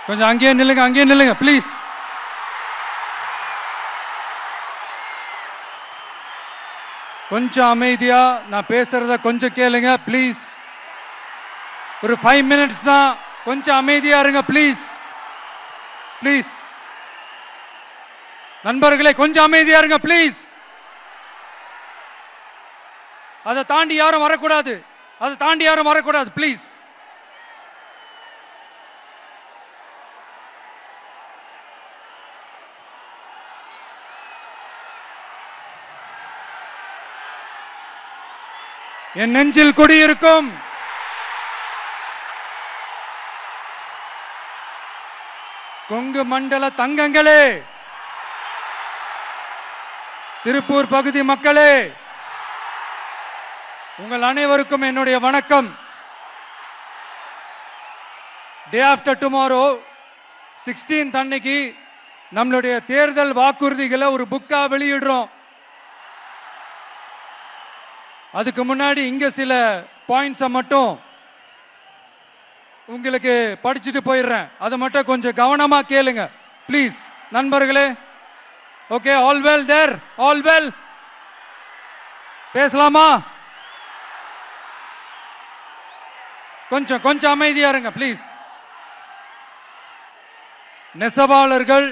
கொஞ்சம் அங்கேயே நில்லுங்க ப்ளீஸ். கொஞ்சம் அமைதியா நான் பேசுறத கொஞ்சம் கேளுங்க ப்ளீஸ். ஒரு 5 மினிட்ஸ் தான், கொஞ்சம் அமைதியா இருங்க ப்ளீஸ். ப்ளீஸ் நண்பர்களே, கொஞ்சம் அமைதியா இருங்க ப்ளீஸ். அதை தாண்டி யாரும் வரக்கூடாது ப்ளீஸ். என் நெஞ்சில் குடியிருக்கும் கொங்கு மண்டல தங்கங்களே, திருப்பூர் பகுதி மக்களே, உங்கள் அனைவருக்கும் என்னுடைய வணக்கம். டே ஆஃப்டர் டுமாரோ 16th அன்னைக்கு நம்மளுடைய தேர்தல் வாக்குறுதிகளை ஒரு புக்கா வெளியிடுறோம். அதுக்கு முன்னாடி இங்க சில பாயிண்ட்ஸை மட்டும் உங்களுக்கு படிச்சுட்டு போயிடுறேன். அதை மட்டும் கொஞ்சம் கவனமா கேளுங்க ப்ளீஸ் நண்பர்களே. ஓகே, ஆல் வெல் தேர், ஆல் வெல். பேசலாமா? கொஞ்சம் அமைதியா இருங்க ப்ளீஸ். நெசவாளர்கள்,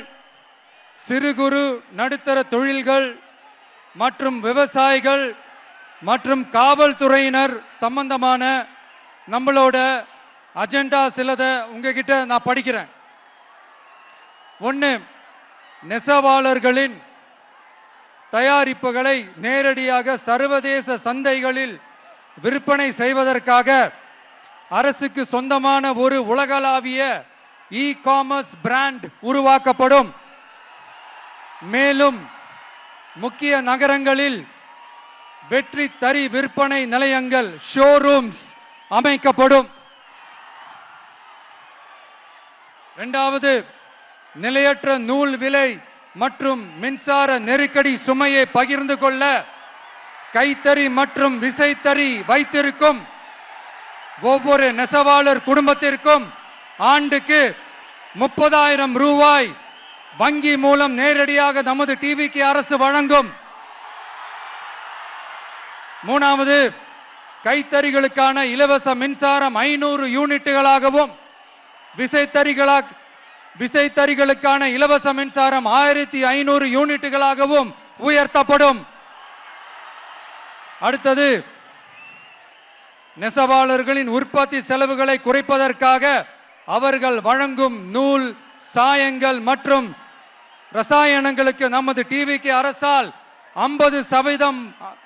சிறு குறு நடுத்தர தொழில்கள் மற்றும் விவசாயிகள் மற்றும் காவல்துறையினர் சம்பந்தமான நம்மளோட அஜெண்டா சிலதை உங்ககிட்ட நான் படிக்கிறேன். 1, நெசவாளர்களின் தயாரிப்புகளை நேரடியாக சர்வதேச சந்தைகளில் விற்பனை செய்வதற்காக அரசுக்கு சொந்தமான ஒரு உலகளாவிய இ-காமர்ஸ் பிராண்ட் உருவாக்கப்படும். மேலும் முக்கிய நகரங்களில் வெற்றி தறி விற்பனை நிலையங்கள், ஷோரூம்ஸ் அமைக்கப்படும். 2வது, நிலையற்ற நூல் விலை மற்றும் மின்சார நெருக்கடி சுமையை பகிர்ந்து கொள்ள கைத்தறி மற்றும் விசைத்தறி வைத்திருக்கும் ஒவ்வொரு நெசவாளர் குடும்பத்திற்கும் ஆண்டுக்கு 30,000 ரூபாய் வங்கி மூலம் நேரடியாக நமது டிவிக்கு அரசு வழங்கும். 3வது, கைத்தறிகளுக்கான இலவச மின்சாரம் 500 யூனிட்டுகளாகவும் விசைத்தறிகளுக்கான இலவச மின்சாரம் 1500 யூனிட்டுகளாகவும் உயர்த்தப்படும். அடுத்தது, நெசவாளர்களின் உற்பத்தி செலவுகளை குறைப்பதற்காக அவர்கள் வழங்கும் நூல், சாயங்கள் மற்றும் ரசாயனங்களுக்கு நமது டிவிக்கு அரசால் 50%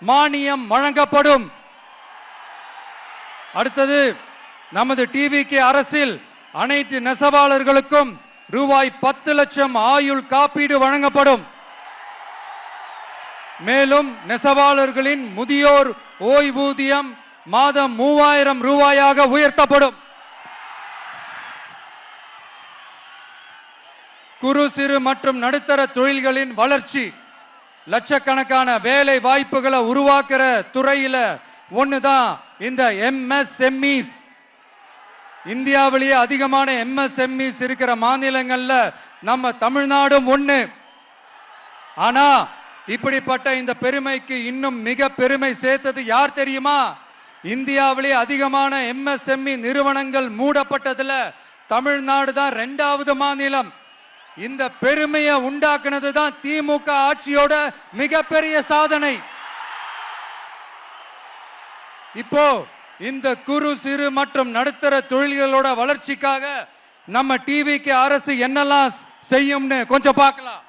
மானியம் வழங்கப்படும். அடுத்தது, நமது டிவிக்கு அரசில் அனைத்து நெசவாளர்களுக்கும் ரூபாய் 10 லட்சம் ஆயுள் காப்பீடு வழங்கப்படும். மேலும் நெசவாளர்களின் முதியோர் ஓய்வூதியம் மாதம் 3000 ரூபாயாக உயர்த்தப்படும். குறு சிறு மற்றும் நடுத்தர தொழில்களின் வளர்ச்சி, லட்சக்கணக்கான வேலை வாய்ப்புகளை உருவாக்குற துறையில ஒண்ணுதான் இந்த எம்எஸ்எம்இஸ். இந்தியாவிலேயே அதிகமான எம்எஸ்எம்இஸ் இருக்கிற மாநிலங்கள்ல நம்ம தமிழ்நாடும் ஒண்ணு. ஆனா இப்படிப்பட்ட இந்த பெருமைக்கு இன்னும் மிக பெருமை சேர்த்தது யார் தெரியுமா? இந்தியாவிலேயே அதிகமான எம்எஸ்எம்இ நிறுவனங்கள் மூடப்பட்டதுல தமிழ்நாடு தான் 2வது மாநிலம். இந்த பெருமையை உண்டாக்குனது தான் திமுக ஆட்சியோட மிகப்பெரிய சாதனை. இப்போ இந்த குறு சிறு மற்றும் நடுத்தர தொழில்களோட வளர்ச்சிக்காக நம்ம டிவிக்கு அரசு என்னெல்லாம் செய்யும்னு கொஞ்சம் பார்க்கலாம்.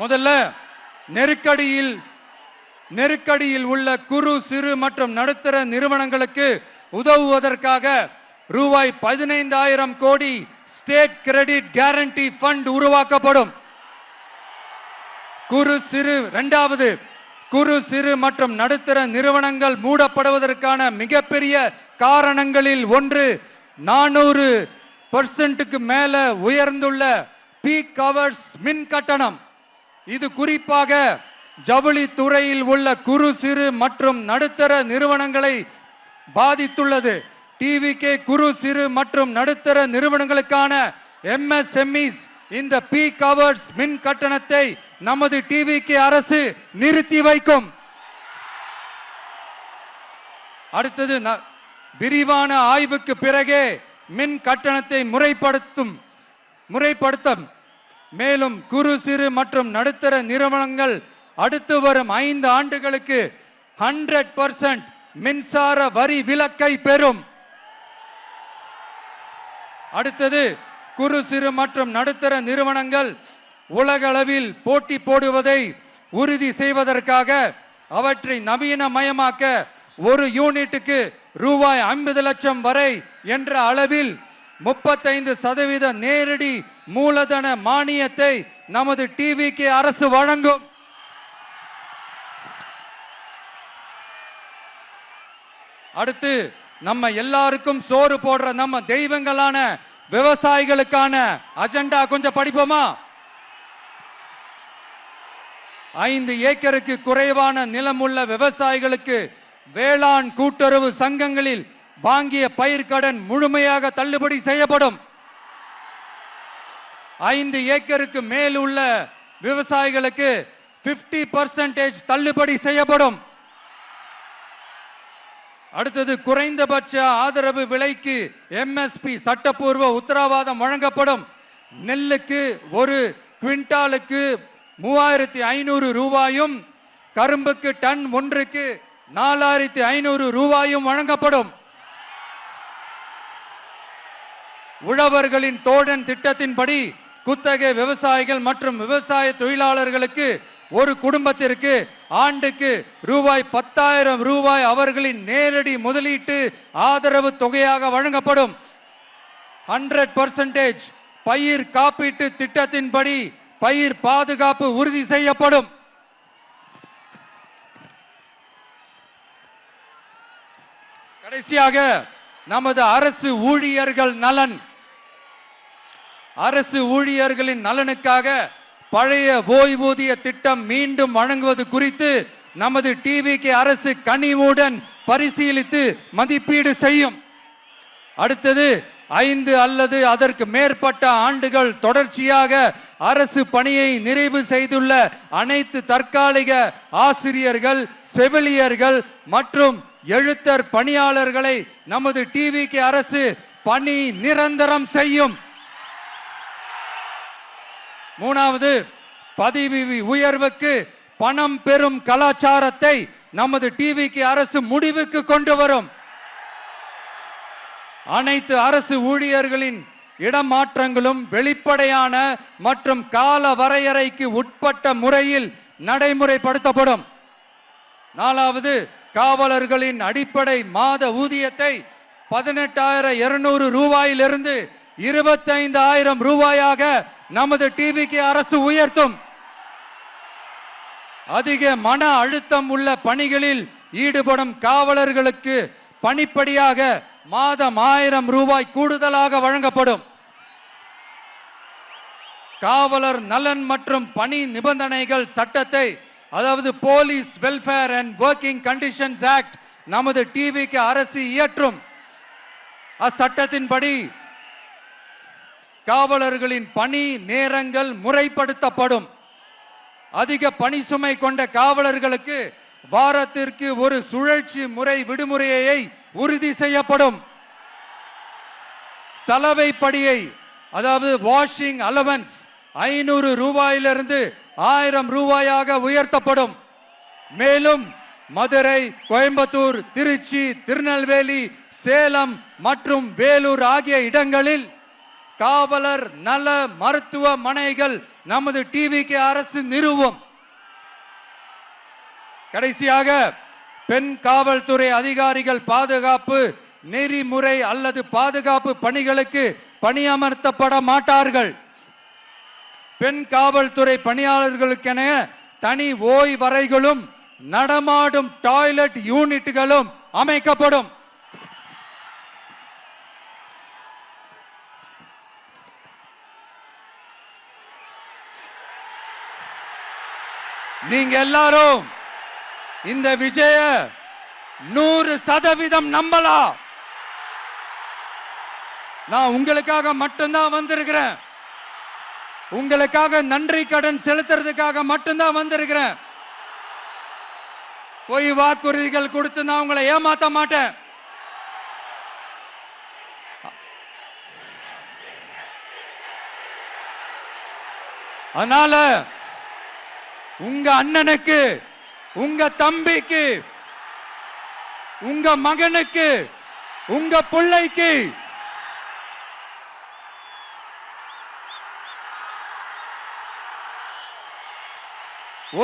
முதல்ல, நெருக்கடியில் உள்ள குறு சிறு மற்றும் நடுத்தர நிறுவனங்களுக்கு உதவுவதற்காக ரூபாய் 15,000 கோடி ஸ்டேட் கிரெடிட் கேரண்டி ஃபண்ட் உருவாக்கப்படும். இரண்டாவது, குறு சிறு மற்றும் நடுத்தர நிறுவனங்கள் மூடப்படுவதற்கான மிகப்பெரிய காரணங்களில் ஒன்று 400% மேல உயர்ந்துள்ள பீக் ஹவர்ஸ் மின் கட்டணம். இது குறிப்பாக ஜவுளி துறையில் உள்ள குறு சிறு மற்றும் நடுத்தர நிறுவனங்களை பாதித்துள்ளது. டிவிகே குறு சிறு மற்றும் நடுத்தர நிறுவனங்களுக்கான MSMEs இந்த பீக் ஹவர்ஸ் மின் கட்டணத்தை நமது டிவிகே அரசு நிறுத்தி வைக்கும். அடுத்தது விரிவான ஆய்வுக்கு பிறகே மின் கட்டணத்தை முறைப்படுத்தும். மேலும் குறு சிறு மற்றும் நடுத்தர நிறுவனங்கள் அடுத்து வரும் 5 ஆண்டுகளுக்கு 100% மின்சார வரி விலக்கை பெறும். அடுத்தது குறு சிறு மற்றும் நடுத்தர நிறுவனங்கள் உலகளவில் போட்டி போடுவதை உறுதி செய்வதற்காக அவற்றை நவீனமயமாக்க ஒரு யூனிட்டுக்கு ரூபாய் 50 லட்சம் வரை என்ற அளவில் 35% நேரடி மூலதன மானியத்தை நமது டிவிகே அரசு வழங்கும். அடுத்து நம்ம எல்லாருக்கும் சோறு போடுற நம்ம தெய்வங்களான விவசாயிகளுக்கான அஜெண்டா கொஞ்சம் படிப்போமா? 5 ஏக்கருக்கு குறைவான நிலம் உள்ள விவசாயிகளுக்கு வேளாண் கூட்டுறவு சங்கங்களில் வாங்கிய பயிர்க்கடன் முழுமையாக தள்ளுபடி செய்யப்படும். 5 ஏக்கருக்கு மேல் உள்ள விவசாயிகளுக்கு 50% தள்ளுபடி செய்யப்படும். அடுத்தது குறைந்தபட்ச ஆதரவு விலைக்கு MSP சட்டப்பூர்வ உத்தரவாதம் வழங்கப்படும். நெல்லுக்கு ஒரு குவிண்டாலுக்கு 3500 ரூபாயும் கரும்புக்கு டன் ஒன்றுக்கு 4500 ரூபாயும் வழங்கப்படும். உழவர்களின் தோழன் திட்டத்தின்படி குத்தகை விவசாயிகள் மற்றும் விவசாய தொழிலாளர்களுக்கு ஒரு குடும்பத்திற்கு ஆண்டுக்கு ரூபாய் 10,000 ரூபாய் அவர்களின் நேரடி முதலீட்டு ஆதரவு தொகையாக வழங்கப்படும். 100% பயிர் காப்பீட்டு திட்டத்தின்படி பயிர் பாதுகாப்பு உறுதி செய்யப்படும். கடைசியாக நமது அரசு ஊழியர்களின் நலனுக்காக பழைய ஓய்வூதிய திட்டம் மீண்டும் வழங்குவது குறித்து நமது டிவிகே அரசு கனிவுடன் பரிசீலித்து மதிப்பீடு செய்யும். அடுத்தது 5 அல்லது அதற்கு மேற்பட்ட ஆண்டுகள் தொடர்ச்சியாக அரசு பணியை நிறைவு செய்துள்ள அனைத்து தற்காலிக ஆசிரியர்கள், செவிலியர்கள் மற்றும் எழுத்தர் பணியாளர்களை நமது டிவிகே அரசு பணி நிரந்தரம் செய்யும். 3வது, பதவி உயர்வுக்கு பணம் பெறும் கலாச்சாரத்தை நமது டிவிகே அரசு முடிவுக்கு கொண்டு வரும். அனைத்து அரசு ஊழியர்களின் இடமாற்றங்களும் வெளிப்படையான மற்றும் கால வரையறைக்கு உட்பட்ட முறையில் நடைமுறைப்படுத்தப்படும். 4வது, காவலர்களின் அடிப்படை மாத ஊதியத்தை 18,200 ரூபாயிலிருந்து 25,000 ரூபாயாக நமது டிவிகே அரசு உயர்த்தும். அதிக மன அழுத்தம் உள்ள பணிகளில் ஈடுபடும் காவலர்களுக்கு பணிப்படியாக மாதம் 1000 ரூபாய் கூடுதலாக வழங்கப்படும். காவலர் நலன் மற்றும் பணி நிபந்தனைகள் சட்டத்தை, அதாவது police welfare and working conditions act, நமது டிவிகே அரசு இயற்றும். அச்சட்டத்தின்படி காவலர்களின் பணி நேரங்கள் முறைப்படுத்தப்படும். அதிக பணி சுமை கொண்ட காவலர்களுக்கு வாரத்திற்கு ஒரு சுழற்சி முறை விடுமுறையை உறுதி செய்யப்படும். சலவை படியை, அதாவது வாஷிங் அலவன்ஸ் 500 ரூபாயிலிருந்து 1000 ரூபாயாக உயர்த்தப்படும். மேலும் மதுரை, கோயம்புத்தூர், திருச்சி, திருநெல்வேலி, சேலம் மற்றும் வேலூர் ஆகிய இடங்களில் காவலர் நல மருத்துவமனைகள் நமது டிவிகே அரசு நிறுவும். கடைசியாக பெண் காவல்துறை அதிகாரிகள் பாதுகாப்பு நெறிமுறை அல்லது பாதுகாப்பு பணிகளுக்கு பணியமர்த்தப்பட மாட்டார்கள். பெண் காவல்துறை பணியாளர்களுக்கென தனி ஓய்வறைகளும் நடமாடும் டாய்லெட் யூனிட்டுகளும் அமைக்கப்படும். நீங்க எல்லாரும் இந்த விஜய 100% நம்பலாம். நான் உங்களுக்காக மட்டும்தான் வந்திருக்கிறேன். உங்களுக்காக நன்றி கடன் செலுத்துறதுக்காக மட்டும்தான் வந்திருக்கிறேன். போய் வாக்குறுதிகள் கொடுத்து நான் உங்களை ஏமாத்த மாட்டேன். அதனால உங்க அண்ணனுக்கு, உங்க தம்பிக்கு, உங்க மகனுக்கு, உங்க பிள்ளைக்கு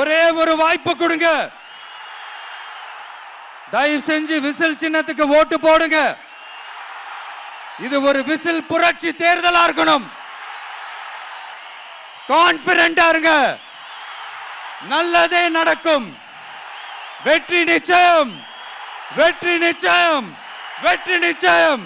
ஒரே ஒரு வாய்ப்பு கொடுங்க. தயவு செஞ்சு விசில் சின்னத்துக்கு ஓட்டு போடுங்க. இது ஒரு விசில் புரட்சி தேர்தலா இருக்கணும். கான்பிடென்டா இருங்க. நல்லதே நடக்கும். வெற்றி நிச்சயம், வெற்றி நிச்சயம், வெற்றி நிச்சயம்.